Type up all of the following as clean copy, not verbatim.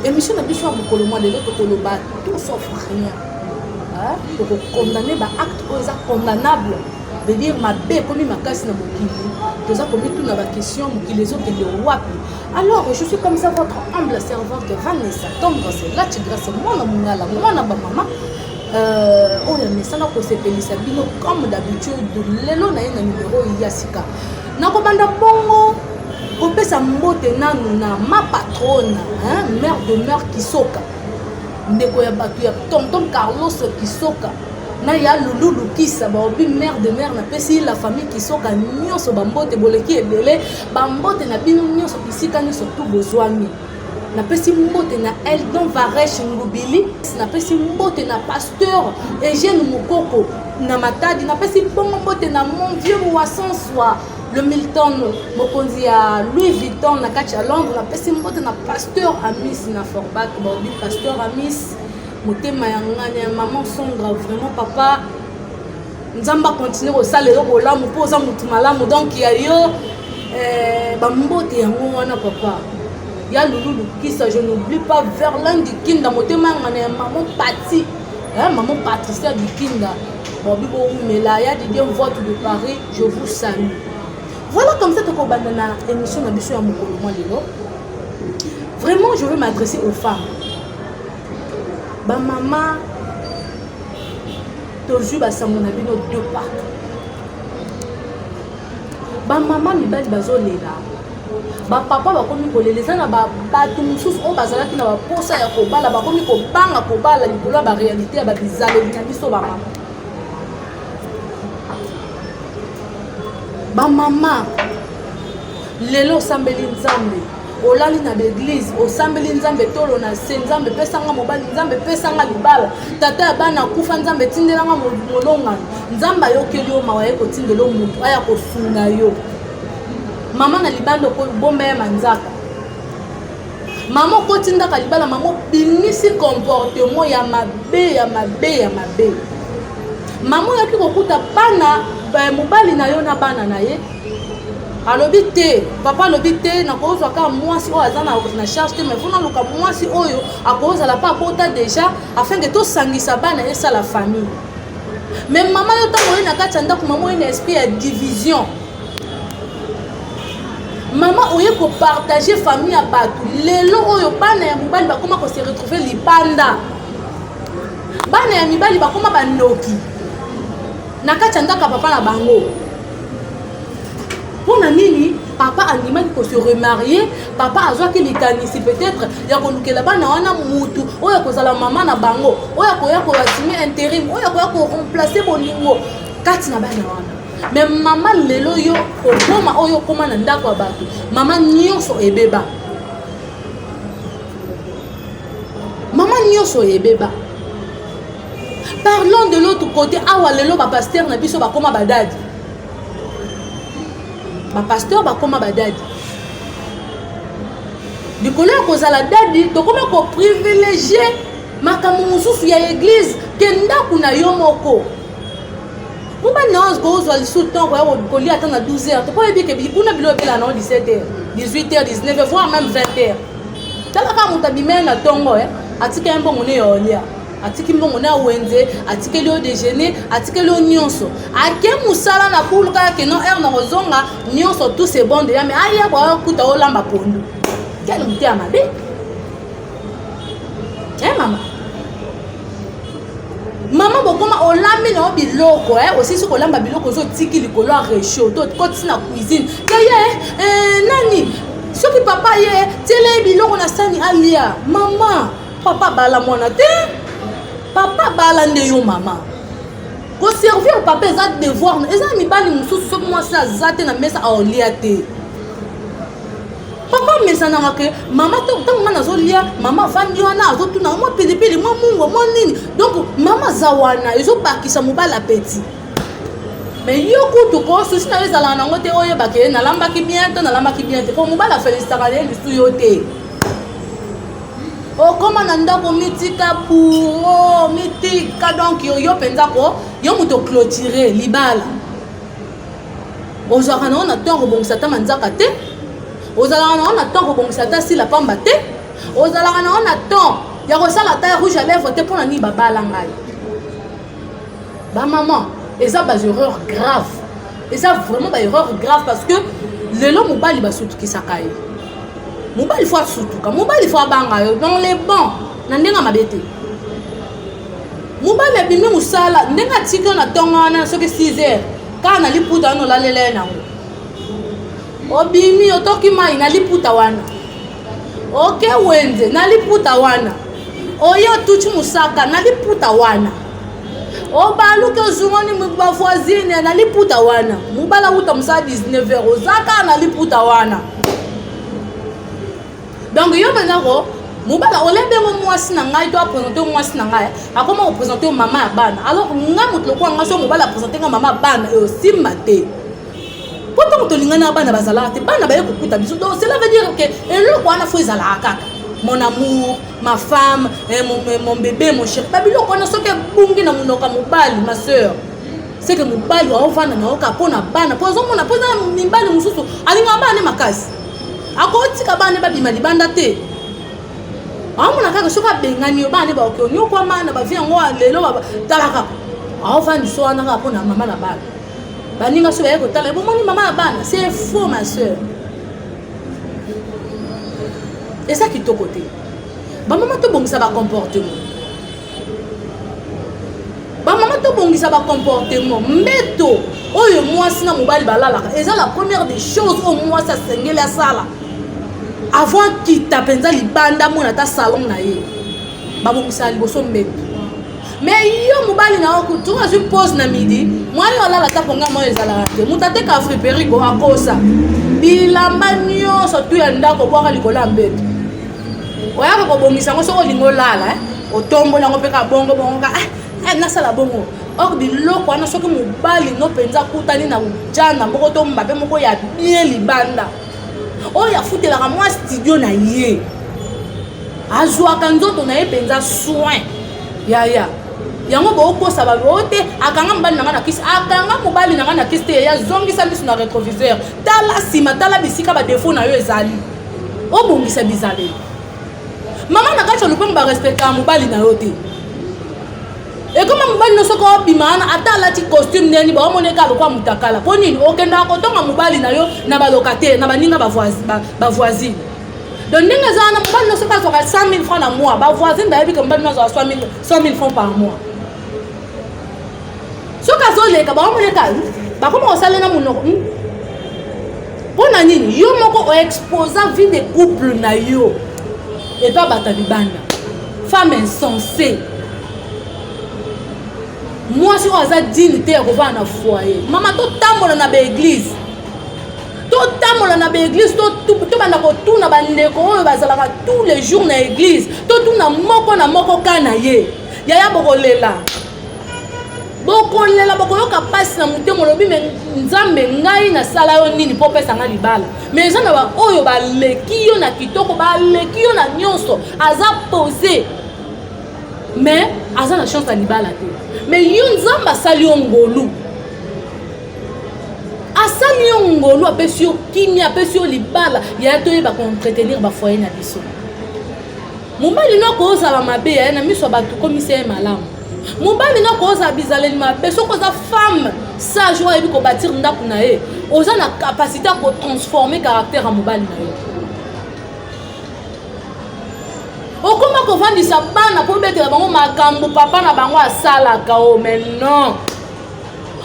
émission na biso ya mokolo mwa lelo tokoloba tout sauf rien. Condamner ba acte oza condamnable, veut dire ma bé comme ma casse na mokili to za comme tout na ba question mokili zo ke le wapi. Alors je suis comme ça votre humble servante Vanessa Tondre, c'est là tu grâce moi na mungala moi na ba maman on a mis ça na ko sepelisa bino comme d'habitude lelo na na numéro ya sika na ko banda bongo ko pesa mbote nanu na ma patronne mère de mère Kisoka ndeko ya batu ya tonton Carlos Kisoka na ya Lulu Lukisa ba obi mère de mère na pesi la famille Kisoka nyonso bambote boleki ebele bambote na bino nyonso kisika nyonso tout bozwami na pesi mbote na Eldon Varesh Ngubili na pesi mbote na pasteur Eugène Mukoko na Matadi na pesi bongo mbote na mon vieux Wasson soit le Milton mokonzi ya Louis Vuitton na kati ya Londres na pesi mbote na pasteur Amis na Forbach bobi pasteur Amis motema ya nganya maman Sondra vraiment papa nzamba continuer au salé au lamu poza mutu malamu donc ya yo ba mbote yango wana papa ya Lulu Kisa je n'oublie pas Verlin du Kinda motema ngana maman Pati maman Patricia du Kinda bobi bo Melaya Didier vote de Paris je vous salue. Voilà comme ça que na émission na biso ya mokolo mwa lelo. Vraiment je veux m'adresser aux femmes. Ba maman tozu ba samona bino deux parts. Ba maman mibali bazolela. Ba papa bakomi koleleza na ba batu mususu o bazalaki na ba posa ya kobala bakomi kobanga kobala likolo ba réalité ya ba bizalo na biso ba maman. Ba mama lelo sambeli nzambe olali na l'église osambeli nzambe tolo na se nzambe pesanga mobali nzambe pesanga libala tata ya bana kufa nzambe tindelanga molonga nzamba yokeli yo mawa ye kotindelo mutu aya kosunga yo mama na libanda ko bomba ya manzaka mama kotindaka libala mama binisi comportement ya mabe ya mabe ya mabe mama yaki kokuta bana mobali na yo na bana na ye alobi te papa alobi te na kozwa ka mwasi oyo aza na charge te mais fona luka mwasi oyo akozala pa bota déjà afin que to sangisa bana et ça la famille mais maman yo tango ye na kati ya ndako mama une esprit ya division maman oye ko partager famille ya batu lelo oyo bana ya mobali bakoma ko se retrouver libanda bana ya mibali bakoma bandoki na kati ya ndako papa na bango. Pour nini papa animal pour se remarier papa azwa ki likanisi peut-être ya kolukela bana wana mutu oya kozala mama na bango oya koya ko assumer intérim oya koya ko remplacer bolingo kati na bana wana mais mama lelo yo okoma oyo koma na ndako ya bato mama nyonso ebeba mama nyonso ebeba. Parlons de l'autre côté awa lelo ba pasteur na biso ba koma badadi ba pasteur ba koma badadi likolo ya kozala dadi tokoma ko privilégier makambo mosusu ya église ke ndako na yo moko muba naos kozwa lisu ntongo ya kolia ata na 12h to koyebi ke bikuna bilo ebela na 17h 18h 19h voire même 20h talaka moto abimele na ntongo atika mbongo ne yolia atiki mbongo na wenze atikeli o déjeuner atikeli o nyonso ake musala na puluka ke no air na kozonga nyonso tout c'est bon déjà mais aya kwa kuta o lamba pondu quel muté amabe mama bokoma olambi na biloko aussi so kolamba biloko zo tiki likolo a réchaud to koti na cuisine ye nani soki papa ye tele biloko na sani alia mama papa bala mona te papa bala nde yo mama ko servir papa eza devoir eza mibali mususu soki mwasi aza te na mesa aolia te papa mesananga ke mama ntango nga nazolia mama afandi wana azotuna mwa pilipili mwa mungo mwa nini donc mama aza wana ezobakisa mobali apeti mais yo kutu ko susi na yo ezalaka nango te oyebaka ye nalambaki bien te po mobali afelisitaka ye lisu yo te okoma na ndako mitika pour mitika donc yo mpenza ko yo moto clôturer libala ozwaka nango na ntongo kobongisa ata manzaka te ozalaka nango na ntongo kobongisa ata sila pamba te ozalaka na on attend ya kosala taille rouge à lèvres te mpona nini babala ngai bamaman eza baerreur grave eza vraiment baerreur grave parce que lelo mobali basutukisaka ye mobali fo asutuka mobali fo abanga yo dans les bons na ndenge mabe te mobali abimi mosala ndenge atika na ntongo wana soki 6 heures kaka na liputa wana olalela ye nango obimi otoki mai na liputa wana oke wenze na liputa wana oye otuti mosaka na liputa wana obaluki ozungani bavoisine na liputa wana mobala uta mosala 19 heures ozaka na liputa wana donc yo benako mobala olebengo mwasi na ngai to apresente mwasi na ngai akoma kopresente mama ya bana alors nga moto lokwa nga so mobala apresente nga mama ya bana eosimba te po ntango tolingana ya bana bazalaka te bana baye kokuta biso donc cela veut dire que eloko wana fo ezalaka kaka mon amour ma femme mon bébé mon chéri babiloko wana soki ebungi na monoko ya mobali ma soeur c'est que mobali aovanda na oka mpo na bana po azomona mpo eza mibali mosusu alingaka bana ne makasi akotika bana babima libanda te aomona kaka soki abengani yo bana baoke onyokwamana bavi yango lelo talaka aovandisa wana kaka mpo na mama na bana baninga so baye kotala ebomoni mama na bana c'est faux ma soeur eza kitoko te bamama tobongisa bacomportement bamama tobongisa bacomportement mbeto oyo mwasi na mobali balalaka eza la première des choses oyo mwasi asengeli asala avant kita mpenza libanda mona ta salon na ye babongisa liboso mbeto mais yo mobali na yo kutu azwi pose na midi mwana yo alala ta ponga moyo ezalaka te moto ateka afriperiko akosa bilamba nyonso tu ya ndako bwaka likolo ya mbeto oyaka kobongisa yango soki olingi olala otombola yango mpe kabongo bongoka nasala bongo or biloko wana soki mobali no mpenza akutani na jana moko to mbape moko ya bien libanda oyo afutelaka mwa studio na ye azwaka nzoto na ye mpenza soin yaya yango bookosa babi te akanga mobali na nga na kisi akanga mobali na nga na kisi te yazongisa miso na rétroviseur tala nsima tala bisika badefo na yo ezali obongisa bizaleli mama na kati olupe barespectaka mobali na yo te ekoma mobali no soki obima wana ata alati costume ndeni baomoneka alokwa mutakala mpo nini okendaka kotonga mobali na yo na balokataire na baninga bavoisine donc ndenge eza wana mobali no soki azwaka 100 000 francs na mois bavoisine bayebi ke mobali no azwaka 100 000 francs par mois soki azoleka baomoneka bakoma kosalela monoko mpo na nini yo moko oexposa vie de couple na yo epa bata libanda femme insensée mwasi oyo aza digne te ya kovanda na foyer mama totambola na baeglise tobanda kotuna bandeko oyo bazalaka tous les jours na église totuna moko na moko ka na ye yaya bokolela bokoyoka mpasi na motema olobi me nzambe ngai nasala yo nini mpo opesa nga libala mais eza na baoyo baleki yo na kitoko baleki yo na nyonso aza posé mais aza na chance ya libala te mais yo nzambe asali yo ngolu asali yo ngolu apesi yo kimia apesi yo libala yaya toyeba koentretenir bafoyer na biso mobali noko ozala mabe yaye na miso ya bato komisa ye malamu mobali noko ozala bizaleli mabe soki oza femme sage oyo ayebi kobatir ndako na ye oza na capacité ya kotransforme caractère ya mobali na ye okoma kovandisa bana mpo betela bango makambo papa na bango asalaka o mais non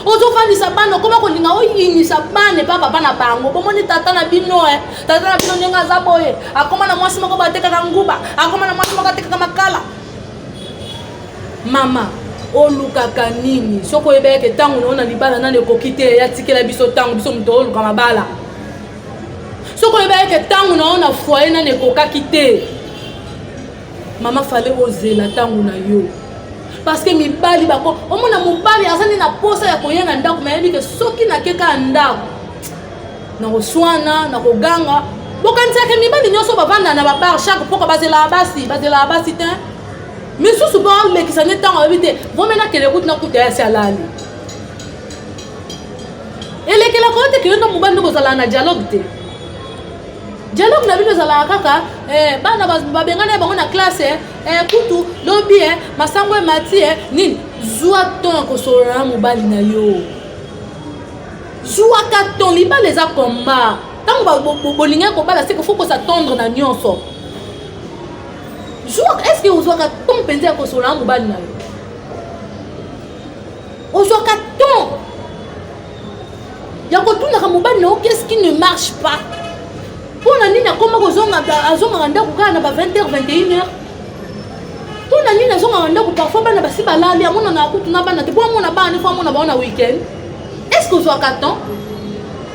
ozofandisa bana okoma kolinga oyinisa bana epa papa na bango bomoni tata na bino tata na bino ndenge aza boye akoma na mwasi moko batekaka nguba akoma na mwasi moko atekaka makala mama olukaka nini soki oyebeke ntango na yo na libala nani ekoki te yatikela biso ntango biso moto oluka mabala soki oyebeke ntango na yo na foyer nani ekokaki te mama fale ozela ntango na yo parce que mibali bako omona mobali azali na posa ya koyenga ndako mayebi ke soki nakeka ndako na koswana na koganga bokanisaka mibali nyonso bavanda na babar chaque mpoka bazela basi te misusu baolekisa ne ntango bayebi te vomena kele kutu na kutu yasi alali elekelaka yo te ke yo nto mobali nde kozala na dialogue te dialogue na bino ezala kaka bana babengana bango na classe kutu lobi masango emati nini zwa ton akosolola na mobali na yo zwaka ton libala eza komba ntango bolingi kobala seke fo kosatendre na nyonso est-ce que ozwaka ton mpenza akosolola na mobali na yo ozwaka ton ya kotunaka mobali na yo qu'est-ce qui ne marche pas mpona nini akoma azongaka ndako kaka na ba 20h 21h mpona nini azongaka ndako parfois bana basi balali amonana akutu na bana te mpo amona bana ne fo amona bao na weekend est-ce que ozwaka temps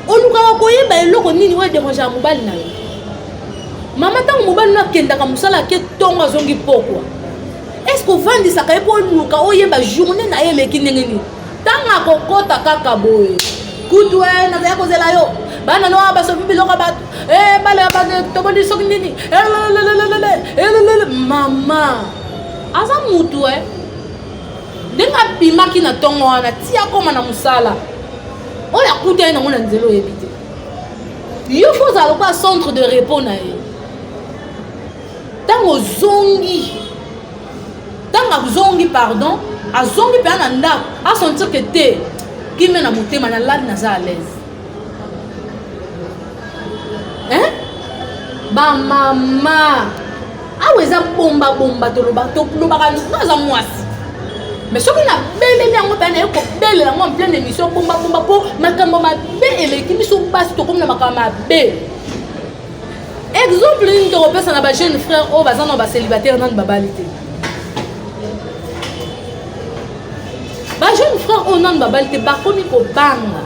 olukaka koyeba eloko nini oyo edérangeaka mobali na yo mama ntango mobali no akendaka mosala ake ntongo azongi pokwa est-ce que ovandisaka ye mpo oluka oyeba journée na ye eleki ndenge nini ntango akokota kaka boye kutu nazali kozela yo bana no basofi biloko bato bale bato toboni soki nini mama aza mutu ndenge abimaki na ntongo wana tia koma na mosala oyo akuta ye nango na nzela oyebi te yo fo ozala lokola centre de repos na ye ntango azongi pardon azongi mpe na ndako asentir ke te kime na motema na lali naza à l'aise bamama awa eza bomba tolobaka naza mwasi mais soki nabeleli yango mpe naye kobelela yango en pleine émission bomba mpo makambo mabe eleki biso basi tokomi na makambo mabe exemple nini tokopesa na bajeune frère oyo baza na bacélibataire nani babali te bajeune frère oyo nani babali te bakomi kobanga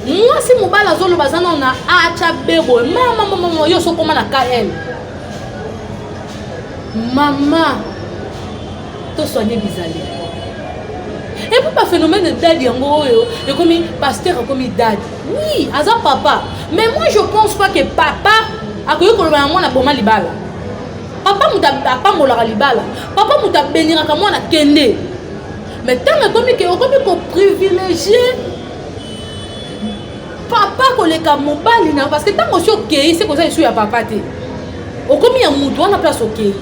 mwasi mobali azoloba aza nano na acha bebo mama yo sokoma na kl mama tosoigne bizali et puis ba phénomène de dadi yango oyo ekomi pasteur akomi dadi oui aza papa mais moi je pense pas que papa akoki koloba na mwana boma libala papa muta apambolaka libala papa muta beniraka mwana kende mais ntango ekomi koprivilégie papa koleka mobali na parce que ntango osi okei se koza esu ya papa te okomi ya mutu wana place okei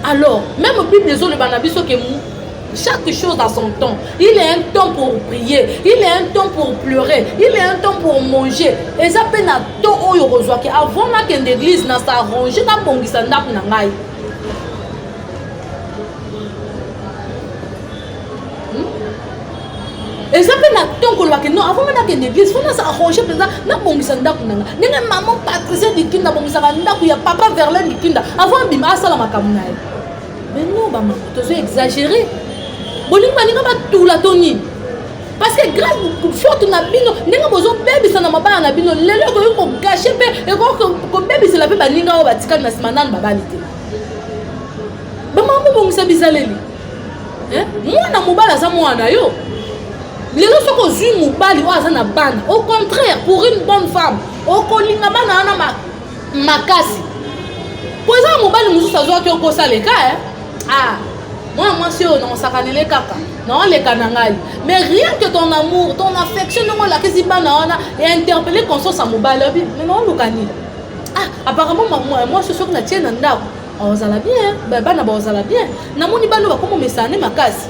alors même bible ezoloba na biso ke chaque chose a son temps. Il est un temps pour prier, il est un temps pour pleurer, il est un temps pour manger. Et ça peut na temps où il reçoit que avant na qu'une église na s'arranger na bongisa ndap na ngai. Et ça peut na temps que non avant na qu'une église faut na s'arranger pendant na bongisa ndap na ngai. Ninga maman Patricia dikinda bongisa ndap ya papa Verlaine dikinda avant bima sala makamuna. Mais non ba maman tu es exagéré. Bolingo baninga batula toni parce que grâce faute na bino ndenge bozo bebisa na mabala na bino lelo ko gâcher pe e ko bebisa la pe baninga o batika na simanana babali te ba mamu bongisa bizaleli mwana mobala za mwana yo lelo soko zui mobali o aza na bana au contraire pour une bonne femme o kolinga bana na makasi poza mobali mususu azwa ki okosaleka moi si on s'accane kaka non les kanangai mais rien que ton amour ton affection non la kesi bana et interpeller conscience à mobile mais non lukani apparemment moi je suis que na tienne ndako on zala bien bana ba zala bien na moni bano ba komo mesane makasi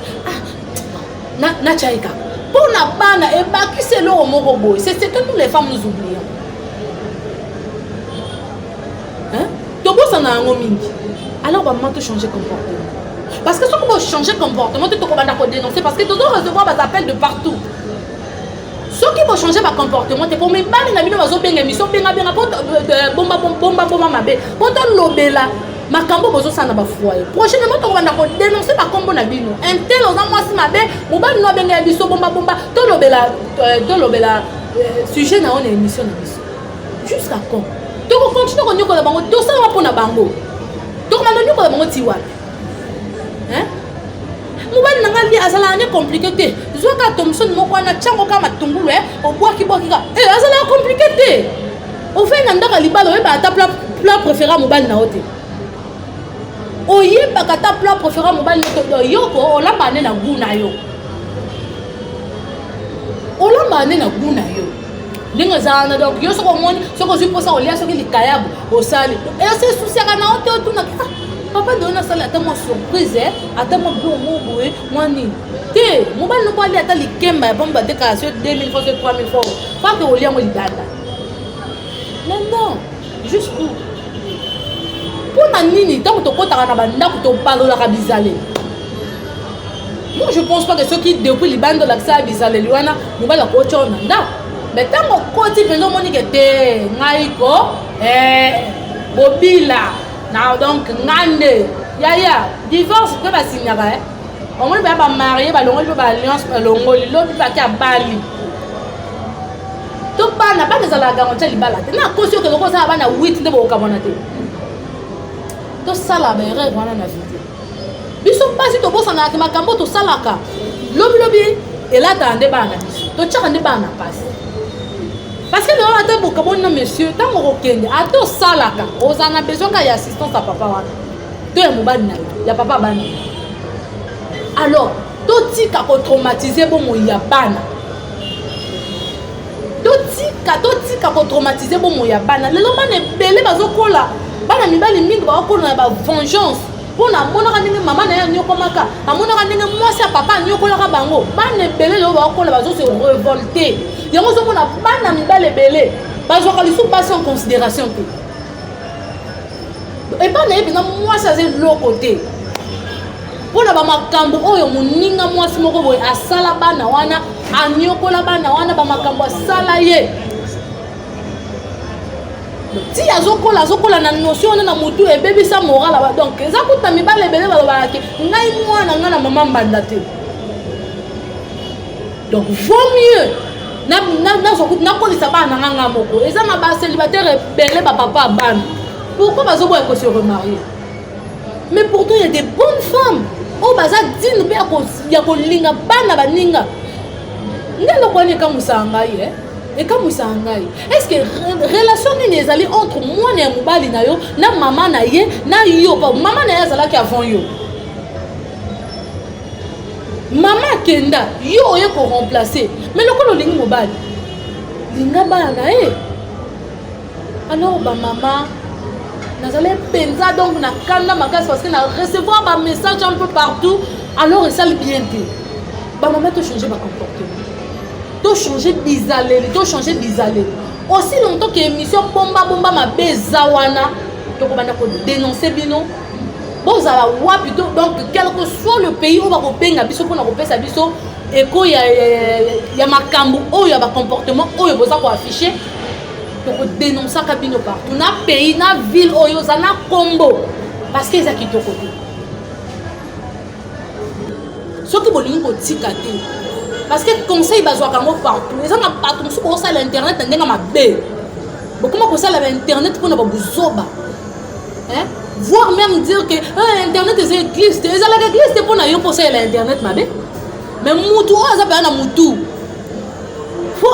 na chaika pour na bana et ba ki c'est le moko boy c'est que toutes les femmes nous oublions to bossa na ngo mingi alors ba maman te changer comportement. Parce que si on changer de comportement, tu dois dénoncer parce que tu dois recevoir des appels de partout. Ceux qui vont changer de comportement, c'est pour mes balles, ils ont bien émission, bien bomba mabe. Pour ton lobela, ma cambo bozo ça n'a pas foyer. Prochainement, tu vas dénoncer ma combo na bino. Un tel aux amours si mabe, mon bal no bien émission bomba. Ton lobela, sujet na on émission na biso. Jusqu'à quand? Tu continues à connaître la bango, tout ça va pour na bango. Tu vas nous bango tiwa. Mobali nanga li azala ne compliqué te zoka Thomson moko na chango kama tungulu obwaki ka azala compliqué te o fait na ndaka libalo ba ta plat préféré mobali na ote oyeba ka ta plat préféré mobali to yoko olamba ne na guna yo olamba ne na guna yo ndenge ezana donc yo soko omoni soko ozwi mposa kolia soki likayabu osali ese esusiaka na ote otunaka papa de nasali ata mwa surprise ata mwa bongo boye mwa nini te mobali noko alia ata likemba ya bomba batekaka so 2000 fois so 3000 fois fake oliango libanda mais non juste mpona nini ntango tokotaka na bandako tobalolaka bizaleli. Moi je pense pas que ceux qui depuis libanda olakisa ya bizaleli wana mobali akotya na ndako mais ntango okoti mpenza omonike te ngai ko bobila na donc ngande yaya divorce mpe basignaka omoni baya bamarie balongoli mpe baalliance balongoli lobi pake ya bali to bana ezalaka gango tya libala te na kosi okende kosala bana 8 nde bokokamwana te tosala baerreur wana na vie biso mpasi tobosanaka makambo tosalaka lobilobi elataka nde bana biso totyaka nde bana mpasi parce que lelo ata bokaboni na monsieur ntango okokende ata osalaka ozala na besoin ka ya assistance ya papa wana to ya mobali na yo ya papa bana alors totika kotraumatize bomoi ya bana totika kotraumatize bomoi ya bana lelo bana ebele bazokola bana mibali mingi bakokola na bavengeance mpona amonaka ndenge mama na ye anyokomaka amonaka ndenge mwasi ya papa anyokolaka bango bana ebele lelo bakokola bazose revolte yango ozomona bana mibali ebele bazwaka lisusu basi en considération te ebana ye mpena mwasi aza eloko te mpona bamakambo oyo moninga mwasi moko boye asala bana wana anyokola bana wana bamakambo asala ye ti azokola na notion wana na motu ebebisa morala donc eza kuta mibali ebele balobaka ngai mwana ngai na mama mbanda te donc vaut mieux nakolisa bana nanga moko eza na bacélibataire ebele bapapa ya bana pourquoi bazoboya kose remarier mais pourtant il y a des bonnes femmes oyo baza dine mpe ya kolinga bana baninga nde eloko wana ekamwisaka ngai ekamwisaka ngai est ce que relation nini ezali entre mwana ya mobali na yo na mama na ye na yo mama na ye azalaki avant yo mama akenda yo oye koremplace mais lokola olingi mobali linga bana na ye alors bamama nazali mpenza donc na kanda makasi parce que na recevoir bamessage un peu partout alors esali bien te bamama tochange bacomportement tochange bizaleli aussi longtemps que émission bomba mabe eza wana tokobanda kodénonce bino bozala wapi donc quel que soit le pays oyo bakobenga biso mpona kopesa biso eko ya makambo oyo ya bacomportement oyo boza koaffiche tokodénonçaka bino partout na pays na ville oyo oza na kombo parce que eza kitoko te soki bolingi kotika te parce que conseil bazwaka yango partout eza na bato mosuku osala internet na ndenge mabe bokoma kosala ba internet mpona babuzoba voire même dire que internet eza église te ezalaka église te mpona yo mposalela internet mabe mais mutu oyo aza paya na mutu fo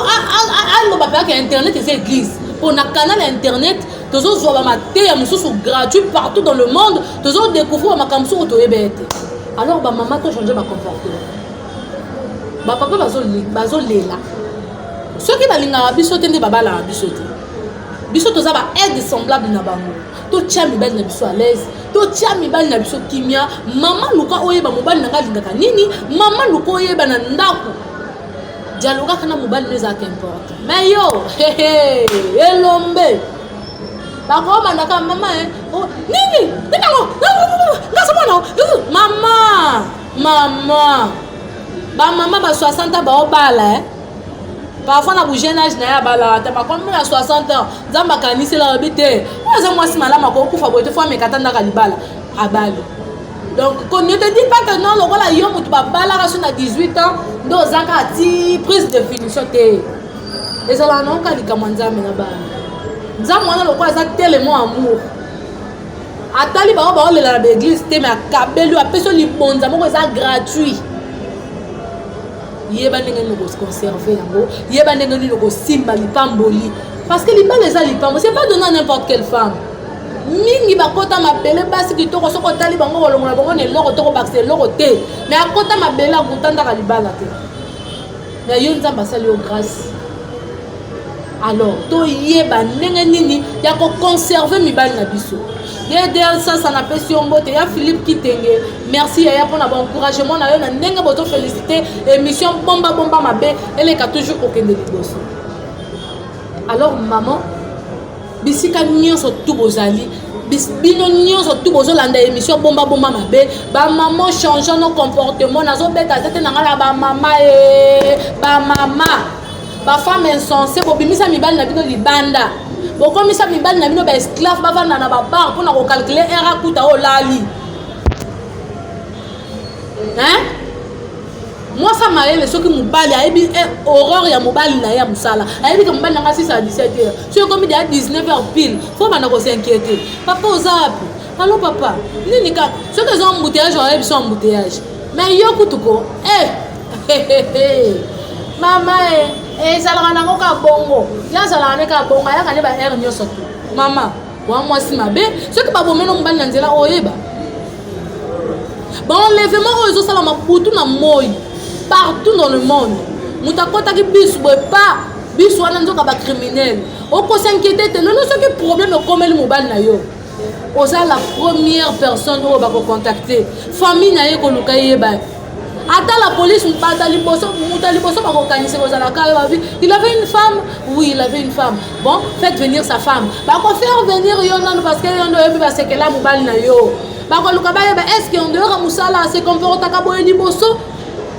aloba peyaka internet eza église mpona canal internet tozozwa bamateya mosusu gratuit partout dans le monde tozodécouvrir bamakambo mosuku toyeba ete alors bamama tochange bacomportement bapapa bazolela soki balingaka biso te nde babalaka biso te biso toza baaide semblable na bango totya mibali na biso à l'aise totya mibali na biso kimia mama luka oyeba mobali nanga alingaka nini mama luka oyeba na ndako dialogue kaka na mobali nde ezalaka importe mais yo elombe bakobandaka mama nini ninango ngasamwana mama bamama ba 60 ans baobala parfois na jeune âge na ya bala ta bakomi na 60 ans nzamba kanisela lobi te oza mwasi malama akokufa boye te fo amekata ndaka libala abali donc ne te dis pas que non lokola yo motu babalaka so na 18 ans nde ozaka ti prise de finition te ezala naoka likamwa nzambe na bana nzambe wana lokola eza telemo amour atali bango baolela na baeglise te me akabeli apesi yo libonza moko eza gratuit yeba ndenge nini okoconserve yango yeba ndenge nini okosimba lipamboli parce que libala eza lipambo c'est pas donné à n'importe quelle femme mingi bakota mabele basi kitoko soko otali bango bolongola bango na eloko tokobakisa eloko te mais akota mabele akutandaka libala te mais yo nzambe asali yo grâce Alors to yeba ndenge nini ya ko conserver mibali na biso. Yedel ça n'a pas si on bote ya Philippe Kitenge. Merci ya pour na bon encouragement na yo na ndenge boto féliciter émission bomba mabe elle est toujours aucun de liboso. Alors maman bisika nyonso tout bozali bino nyonso tout bozolanda émission bomba mabe ba maman changeant nos comportements nazo beta tete na ngala ba mama ba femme insensée bobimisa mibali na bino libanda bokomisa mibali na bino ba esclave bavanda na ba bar pour na ko calculer era kuta o lali hein moi ça m'a les ceux qui mobali aibi horreur ya mobali na ya musala aibi que mobali na 6 à 17h sur comme il y a 19h pile faut pas na ko s'inquiéter papa ozapi allô papa nini ka ceux qui ont embouteillage on aibi son embouteillage mais yo kutuko mama ezalaka nango ka bongo yazalaka ne ka bongo ayaka ne ba air nyonso tu mama wa mwasi mabe soki babomena mobali na nzela oyeba baenlèvement oyo ezosala mabutu na moi partout dans le monde moto akotaki biso boye pa biso wana nzoka bacriminel okosinquiété te lelo soki problème ekomeli mobali na yo oza la première personne oyo bakocontacte famille na ye koluka yeba. Attends la police, il avait une femme. Oui, il avait une femme. Bon, faites venir sa femme. Faire venir Yonan parce qu'elle est là, est-ce qu'on doit Moussala se comporte à Bosso?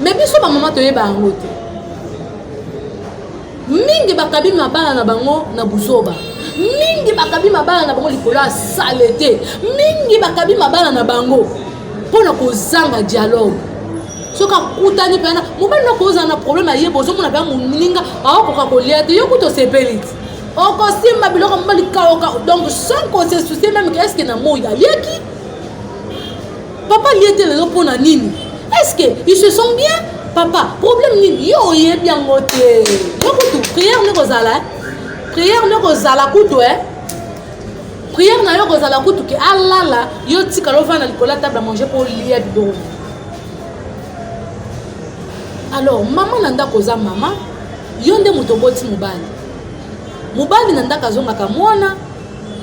Mais bien sûr, ma maman te est bangote. Mingi bakabi mabala na bango na buzoba. Mingi bakabi mabala na bango likola saleté. Mingi bakabi mabala na bango. Pour na kozanga dialogue. Soka kutani pena mobali na koza na problème aye bozo mona ba muninga akoka kolia te yokuto sepelit oko simba biloko mobali kaoka donc sans qu'on se soucie même est-ce que na moya lieki papa liete les pona nini est-ce que ils se sont bien papa problème nini yo ye bien ngote yokuto prière ne kozala kuto prière na yo kozala kuto ke alala yo tika lo vana likola table à manger pour lier bidon. Alors maman nanda koza mama yonde mutoboti mobali nanda kazonga ka mwana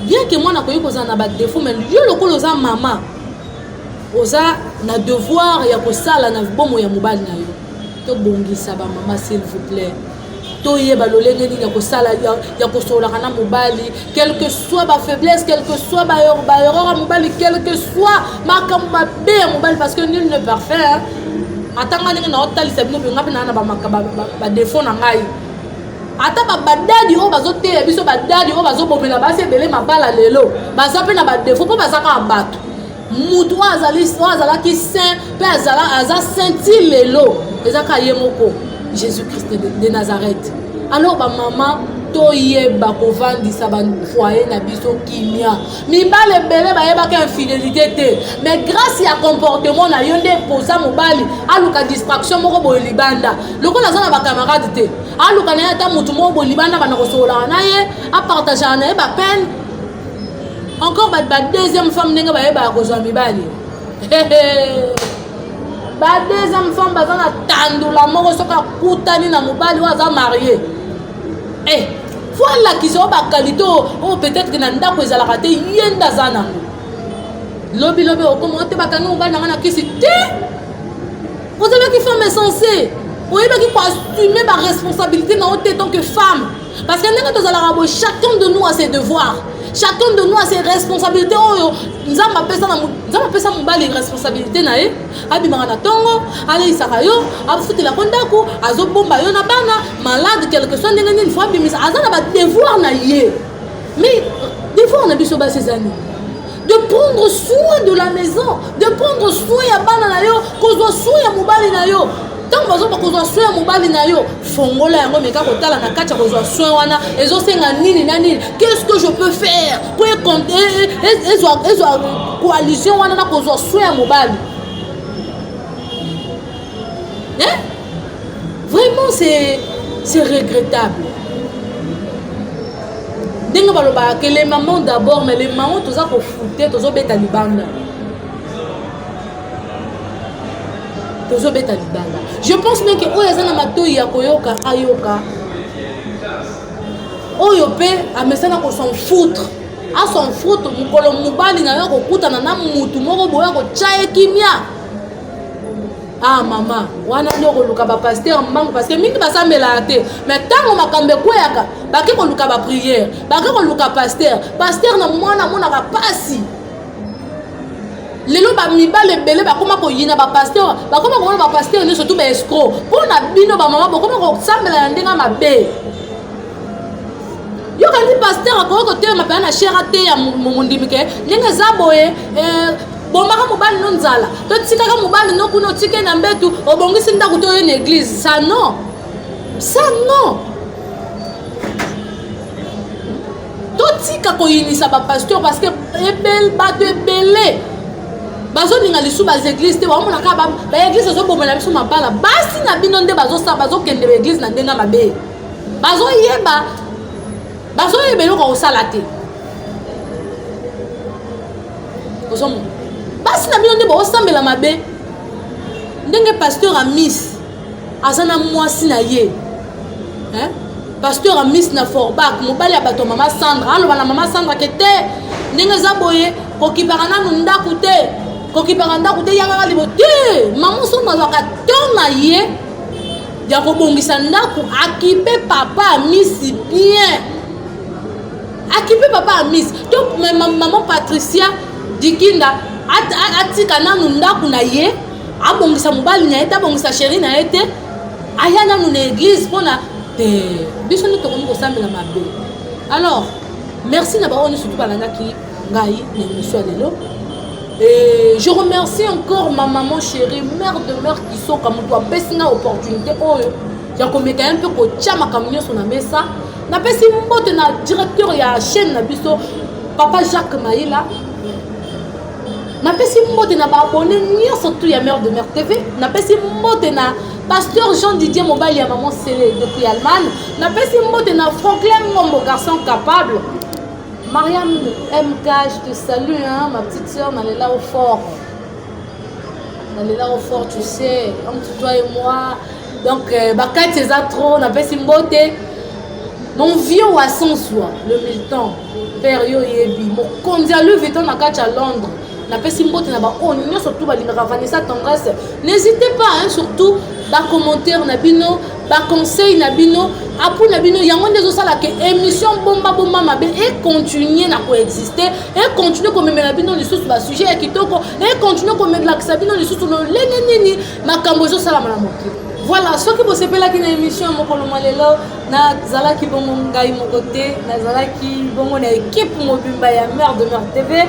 bien que mwana koyi koza na ba défaut mais yo lokolo za mama oza na devoir ya kosala na bomo ya mobali na yo to bongisa ba mama s'il vous plaît to yeba lolenge ni ya kosala ya kosola kana mobali quelle que soit ba faiblesse quelle que soit ba erreur mobali quelle que soit makambo be mobali parce que nul ne parfait hein? Atanga ninga na hôtel c'est bino ngapi na ba défaut na ngai ata ba badadi o bazote ya biso badadi o bazobomela basi ebele mabala lelo bazape na ba défaut po bazaka abato mutu azala ki saint pe azala sainti lelo ezaka yemoko Jésus Christ de Nazareth. Alors ba maman to yeba kovandisa ba foyer na biso kimia mibale bele ba yeba ka infidélité te mais grâce à comportement na yonde posa mobali aluka distraction moko bo libanda lokola za na ba camarade te aluka na ata mutu mo bo libanda bana kosola na ye a partager na ye ba peine encore ba deuxième femme nenga ba yeba ko zwa mibali ba deuxième femme ba na tandula moko soka kutani na mobali wa za marié. Eh, voilà qui sont ba qualité ou peut-être que nanda ko ezala kate yenda zana. Lobi o comment te bakanga mobali na kisi te. Vous avez qui femme insensée. Vous avez qui assumer ma responsabilité dans autant tant que femme. Parce que chacun de nous a ses devoirs. Chacun de nous a ses responsabilités. Nous avons fait ça mobali responsabilité nae. Abi mangana tongo, ali sakayo, abi futi la kondako, azo bomba yo na bana, malade quelque chose ndenge une fois bimis azana ba devoir na ye. Mais devoir na biso ba ces années. De prendre soin de la maison, de prendre soin ya bana na yo, ko zo soin ya mobali na yo. Tant que vous avez soin mobali na yo fongola yango meka kotala na kati ko zo soin wana ezo senga nini na nini qu'est-ce que je peux faire pour compter ezo coalition wana na ko zo soin mobali hein vraiment c'est regrettable dinga baloba que les mamans d'abord mais les mamans toza ko fouter tozo beta libanda. Je pense même que Oyazana Mato Yakoyoka Ayoka oyo pe amesana ko s'en foutre a s'en foutre mukolo mubali na yo kokutana na mutu moko boya ko chaye kimia ah mama wana ndio koluka ba pasteur mbangu parce que mingi basambela te mais tango makambe kweyaka baki koluka ba prière baki koluka pasteur na mwana mona ka pasi lelo ba mibale belé bakoma ko yina ba pasteur bakoma ko ba pasteur ne surtout ba escroc pona bino ba mama bakoma ko sambela ndenga mabe yo kandi pasteur ko te ma pa na chera te ya mundimike ndenga zaboye bomaka mobali no nzala to tikaka mobali no kuno tike na mbetu obongisi ndako to yo na église ça non to tika ko yinisa ba pasteur parce que ebel ba de belé bazo ninga lisu ba église te ba mona ka ba église zo bomela biso mabala basi na bino nde bazo kende ba église na ndenga mabe bazo yeba ko sala te ozomo basi na bino nde baosambela mabe ndenge pasteur a miss azana mwasi na ye pasteur a miss na forbak mobali ya bato mama Sandra aloba na mama Sandra ke te ndenge eza boye kokipaka nanu ndako te yangaka libo te mama songo azwaka ton na ye ya kobongisa ndako akipe papa a miss bien akipe papa a miss to maman Patricia Dikinda atika nanu ndako na ye abongisa mobali na ye te abongisa chéri na ye te aya nanu na église mpona te biso nde tokomi kosambela mabe. Alors merci na baoyo surtout balandaki ngai na émission ya lelo et je remercie encore ma maman chérie mère de mère Kisoka moto apesi nga opportunité oyo ya komeka ye mpe kotia makambo nyonso na mesa napesi mbote na directeur ya chaîne na biso papa Jacques Maïla napesi mbote na baabone nyonso tu ya mère de mère TV napesi mbote na pasteur Jean Didier mobile ya maman Sélé depuis Allemagne napesi mbote na Franklin Ngombo garçon capable Mariam MK je te salue hein, ma petite soeur Nalela au fort tu sais entre toi et moi donc bakati c'est trop napesi mbote mon vieux Wasson soit le militant père yo yebi mon kondia le veton na kati à Londres napesi mbote na ba onyo surtout balingaka Vanessa Tendresse n'hésitez pas hein, surtout ba commentaire na bino ba conseil na bino apu na bino yango ndezo sala ke émission bomba mabe et continuer na coexister et continuer ko memela bino lisusu ba sujet ya kitoko et continuer ko memela kisa bino lisusu no lenge nini makambo zo sala na moki. Voilà, ce que vous savez là qui na émission mokolo malelo na zala ki bongo ngai mokote na zala ki bongo na équipe mobimba ya mère de mère TV.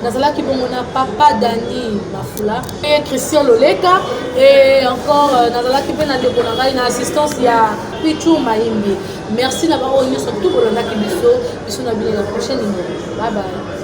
Nazalaki bongo na papa Dani Mafula et Christian Loleka et encore nazalaki pe na ndeko na ngai na assistance ya Pichu Maimbi. Merci na ba onyo surtout bolanda ki biso na bino la prochaine numéro. Bye bye.